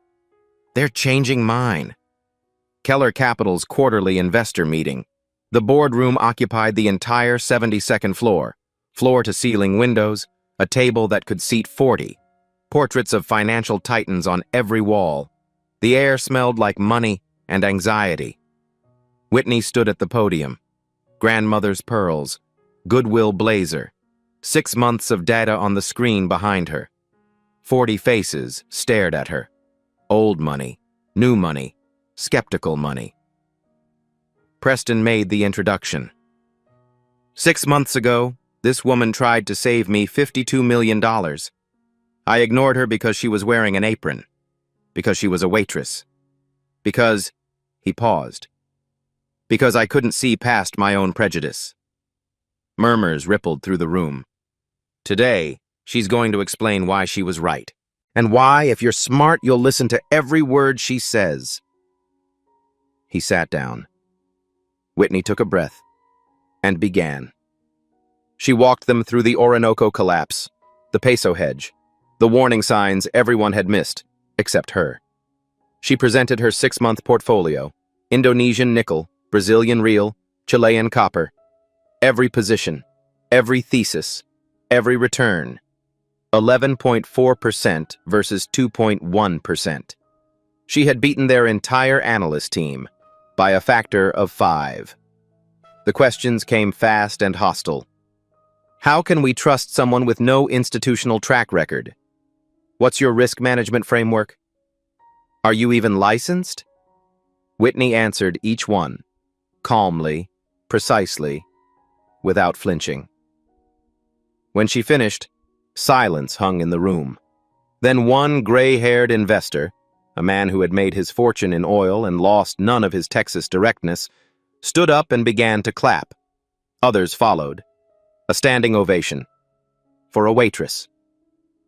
They're changing mine. Keller Capital's quarterly investor meeting. The boardroom occupied the entire 72nd floor, floor-to-ceiling windows, a table that could seat 40, portraits of financial titans on every wall. The air smelled like money and anxiety. Whitney stood at the podium. Grandmother's pearls, Goodwill blazer, 6 months of data on the screen behind her. 40 faces stared at her. Old money, new money, skeptical money. Preston made the introduction. 6 months ago, this woman tried to save me $52 million. I ignored her because she was wearing an apron, because she was a waitress, because, he paused, because I couldn't see past my own prejudice. Murmurs rippled through the room. Today, she's going to explain why she was right, and why, if you're smart, you'll listen to every word she says. He sat down. Whitney took a breath and began. She walked them through the Orinoco collapse, the peso hedge, the warning signs everyone had missed, except her. She presented her 6-month portfolio: Indonesian nickel, Brazilian real, Chilean copper. Every position, every thesis, every return. 11.4% versus 2.1%. She had beaten their entire analyst team by a factor of 5. The questions came fast and hostile. How can we trust someone with no institutional track record? What's your risk management framework? Are you even licensed? Whitney answered each one, calmly, precisely, without flinching. When she finished, silence hung in the room. Then one gray-haired investor, a man who had made his fortune in oil and lost none of his Texas directness, stood up and began to clap. Others followed. A standing ovation. For a waitress.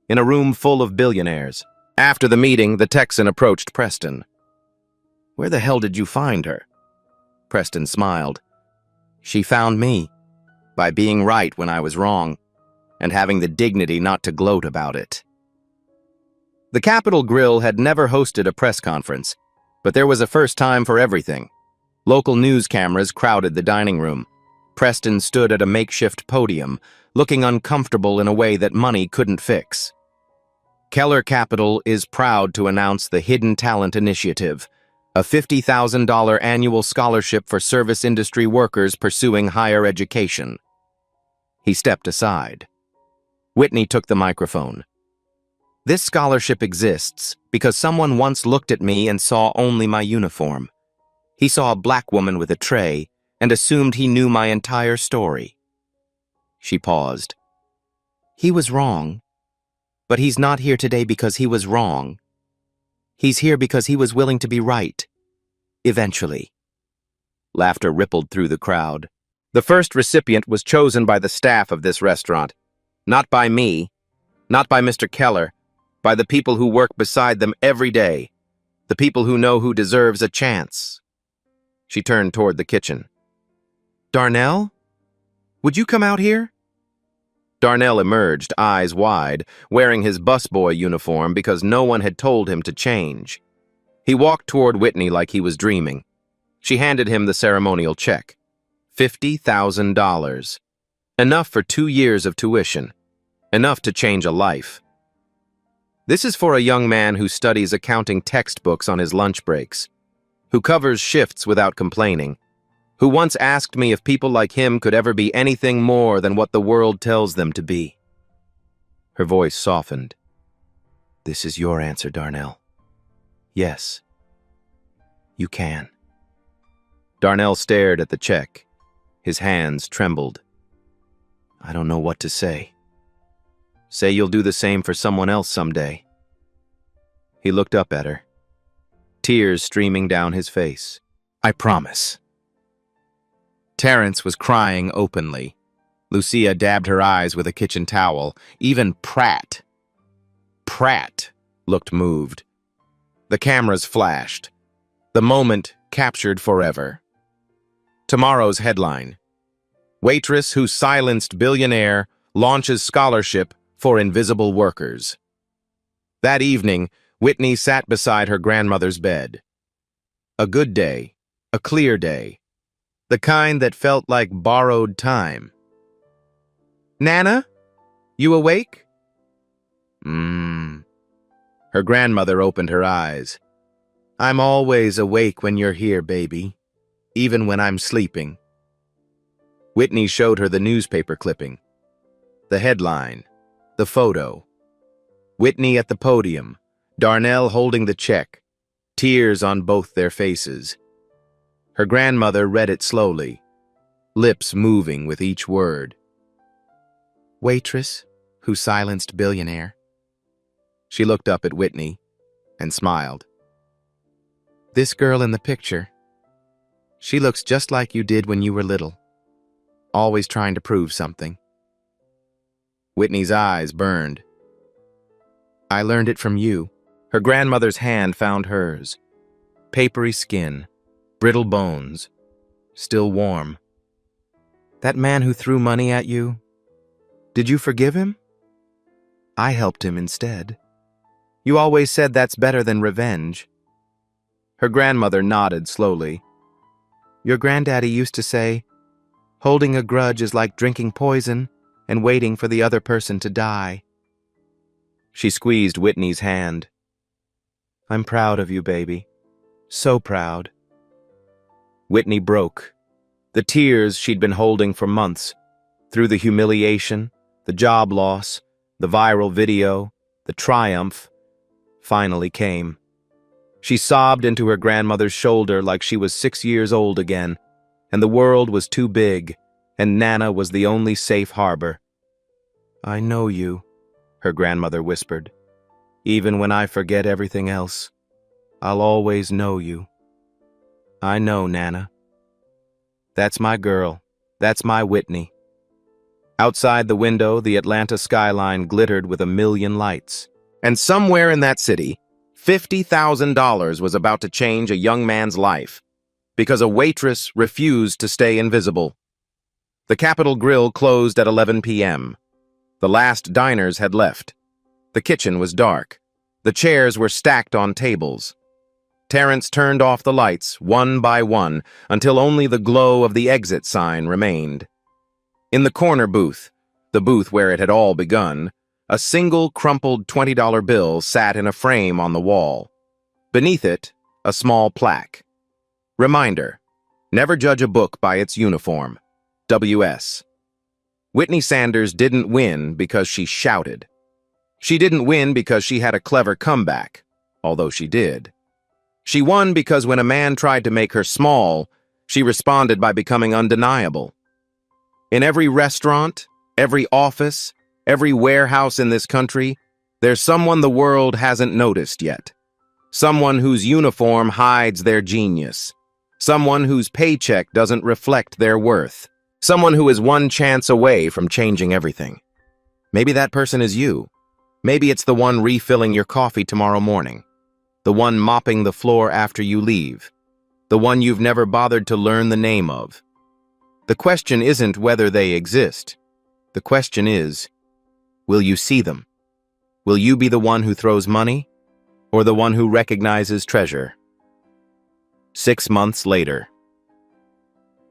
In a room full of billionaires. After the meeting, the Texan approached Preston. Where the hell did you find her? Preston smiled. She found me. By being right when I was wrong, and having the dignity not to gloat about it. The Capitol Grill had never hosted a press conference, but there was a first time for everything. Local news cameras crowded the dining room. Preston stood at a makeshift podium, looking uncomfortable in a way that money couldn't fix. Keller Capital is proud to announce the Hidden Talent Initiative, a $50,000 annual scholarship for service industry workers pursuing higher education. He stepped aside. Whitney took the microphone. This scholarship exists because someone once looked at me and saw only my uniform. He saw a black woman with a tray and assumed he knew my entire story. She paused. He was wrong, but he's not here today because he was wrong. He's here because he was willing to be right. Eventually. Laughter rippled through the crowd. The first recipient was chosen by the staff of this restaurant. Not by me, not by Mr. Keller, by the people who work beside them every day, the people who know who deserves a chance. She turned toward the kitchen. Darnell? Would you come out here? Darnell emerged, eyes wide, wearing his busboy uniform because no one had told him to change. He walked toward Whitney like he was dreaming. She handed him the ceremonial check. $50,000. Enough for 2 years of tuition. Enough to change a life. This is for a young man who studies accounting textbooks on his lunch breaks, who covers shifts without complaining, who once asked me if people like him could ever be anything more than what the world tells them to be. Her voice softened. This is your answer, Darnell. Yes, you can. Darnell stared at the check. His hands trembled. I don't know what to say. Say you'll do the same for someone else someday. He looked up at her, tears streaming down his face. I promise. Terrence was crying openly. Lucia dabbed her eyes with a kitchen towel. Even Pratt looked moved. The cameras flashed. The moment captured forever. Tomorrow's headline: Waitress who silenced billionaire launches scholarship for invisible workers. That evening, Whitney sat beside her grandmother's bed. A good day, a clear day, the kind that felt like borrowed time. Nana, you awake? Her grandmother opened her eyes. I'm always awake when you're here, baby, even when I'm sleeping. Whitney showed her the newspaper clipping. The headline, the photo. Whitney at the podium, Darnell holding the check, tears on both their faces. Her grandmother read it slowly, lips moving with each word. Waitress who silenced billionaire. She looked up at Whitney and smiled. This girl in the picture, she looks just like you did when you were little, always trying to prove something. Whitney's eyes burned. I learned it from you. Her grandmother's hand found hers. Papery skin, brittle bones, still warm. That man who threw money at you, did you forgive him? I helped him instead. You always said that's better than revenge. Her grandmother nodded slowly. Your granddaddy used to say, holding a grudge is like drinking poison and waiting for the other person to die. She squeezed Whitney's hand. I'm proud of you, baby. So proud. Whitney broke. The tears she'd been holding for months, through the humiliation, the job loss, the viral video, the triumph, finally came. She sobbed into her grandmother's shoulder like she was 6 years old again, and the world was too big, and Nana was the only safe harbor. I know you, her grandmother whispered. Even when I forget everything else, I'll always know you. I know, Nana. That's my girl. That's my Whitney. Outside the window, the Atlanta skyline glittered with a million lights. And somewhere in that city, $50,000 was about to change a young man's life, because a waitress refused to stay invisible. The Capitol Grill closed at 11 p.m. The last diners had left. The kitchen was dark. The chairs were stacked on tables. Terrence turned off the lights, one by one, until only the glow of the exit sign remained. In the corner booth, the booth where it had all begun, a single crumpled $20 bill sat in a frame on the wall. Beneath it, a small plaque. Reminder, never judge a book by its uniform. W.S. Whitney Sanders didn't win because she shouted. She didn't win because she had a clever comeback, although she did. She won because when a man tried to make her small, she responded by becoming undeniable. In every restaurant, every office, every warehouse in this country, there's someone the world hasn't noticed yet. Someone whose uniform hides their genius. Someone whose paycheck doesn't reflect their worth. Someone who is one chance away from changing everything. Maybe that person is you. Maybe it's the one refilling your coffee tomorrow morning. The one mopping the floor after you leave. The one you've never bothered to learn the name of. The question isn't whether they exist. The question is, will you see them? Will you be the one who throws money, or the one who recognizes treasure? 6 months later.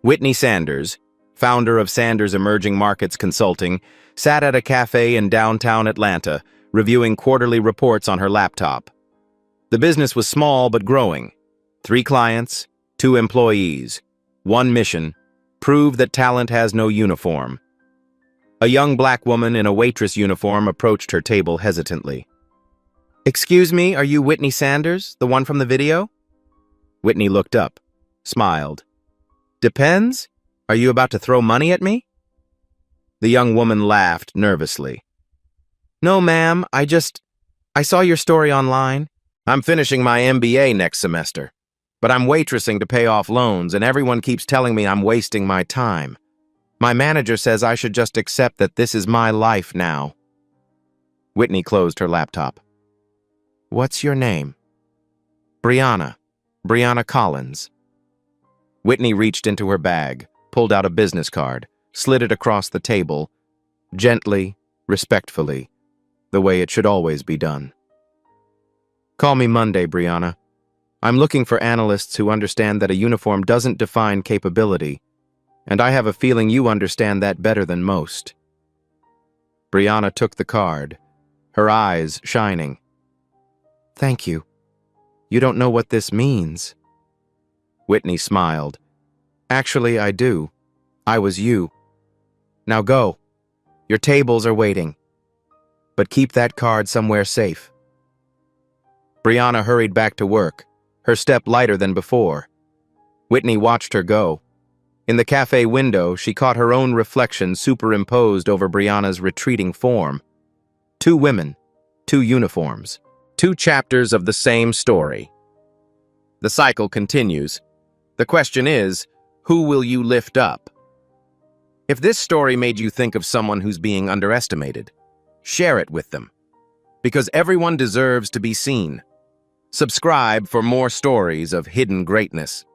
Whitney Sanders, founder of Sanders Emerging Markets Consulting, sat at a cafe in downtown Atlanta, reviewing quarterly reports on her laptop. The business was small but growing. 3 clients, 2 employees, 1 mission: prove that talent has no uniform. A young black woman in a waitress uniform approached her table hesitantly. "Excuse me, are you Whitney Sanders, the one from the video?" Whitney looked up, smiled. "Depends. Are you about to throw money at me?" The young woman laughed nervously. "No, ma'am, I saw your story online. I'm finishing my MBA next semester, but I'm waitressing to pay off loans, and everyone keeps telling me I'm wasting my time. My manager says I should just accept that this is my life now." Whitney closed her laptop. "What's your name?" "Brianna Collins." Whitney reached into her bag, pulled out a business card, slid it across the table, gently, respectfully, the way it should always be done. "Call me Monday, Brianna. I'm looking for analysts who understand that a uniform doesn't define capability, and I have a feeling you understand that better than most." Brianna took the card, her eyes shining. "Thank you. You don't know what this means." Whitney smiled. "Actually, I do. I was you. Now go. Your tables are waiting. But keep that card somewhere safe." Brianna hurried back to work, her step lighter than before. Whitney watched her go. In the cafe window, she caught her own reflection superimposed over Brianna's retreating form. 2 women, 2 uniforms, 2 chapters of the same story. The cycle continues. The question is, who will you lift up? If this story made you think of someone who's being underestimated, share it with them. Because everyone deserves to be seen. Subscribe for more stories of hidden greatness.